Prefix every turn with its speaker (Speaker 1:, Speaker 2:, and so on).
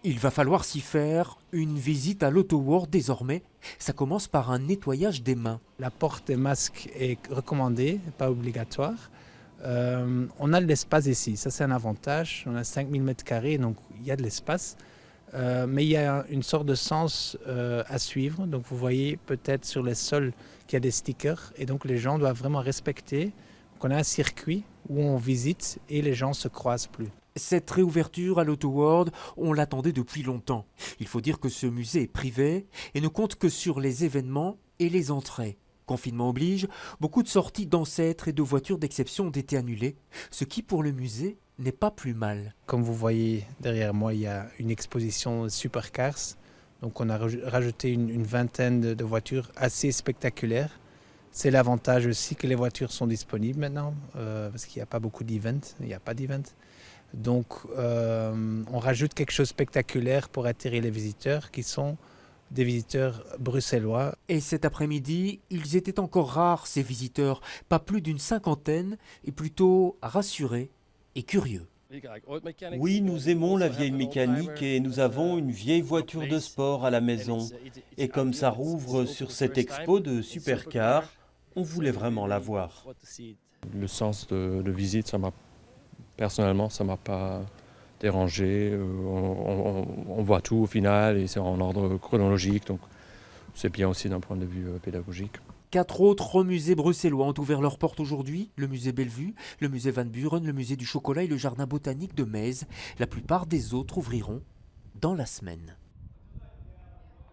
Speaker 1: Il va falloir s'y faire. Une visite à l'AutoWorld désormais, ça commence par un nettoyage des mains.
Speaker 2: La porte des masques est recommandée, pas obligatoire. On a de l'espace ici, ça c'est un avantage. On a 5000 m², donc il y a de l'espace. Mais il y a une sorte de sens à suivre. Donc vous voyez peut-être sur les sols qu'il y a des stickers. Et donc les gens doivent vraiment respecter. Donc on a un circuit où on visite et les gens ne se croisent plus.
Speaker 1: Cette réouverture à l'AutoWorld, on l'attendait depuis longtemps. Il faut dire que ce musée est privé et ne compte que sur les événements et les entrées. Confinement oblige, beaucoup de sorties d'ancêtres et de voitures d'exception ont été annulées, ce qui pour le musée n'est pas plus mal.
Speaker 2: Comme vous voyez derrière moi, il y a une exposition supercars. Donc on a rajouté une vingtaine de voitures assez spectaculaires. C'est l'avantage aussi que les voitures sont disponibles maintenant, parce qu'il n'y a pas beaucoup d'events, il n'y a pas d'events. Donc on rajoute quelque chose de spectaculaire pour attirer les visiteurs qui sont des visiteurs bruxellois.
Speaker 1: Et cet après-midi, ils étaient encore rares ces visiteurs, pas plus d'une cinquantaine, et plutôt rassurés et curieux.
Speaker 3: Oui, nous aimons la vieille mécanique et nous avons une vieille voiture de sport à la maison. Et comme ça rouvre sur cette expo de supercars, on voulait vraiment la voir.
Speaker 4: Le sens de visite, personnellement, ça m'a pas dérangé. On voit tout au final et c'est en ordre chronologique, donc c'est bien aussi d'un point de vue pédagogique.
Speaker 1: 4 autres musées bruxellois ont ouvert leurs portes aujourd'hui, le musée Bellevue, le musée Van Buren, le musée du chocolat et le jardin botanique de Metz. La plupart des autres ouvriront dans la semaine.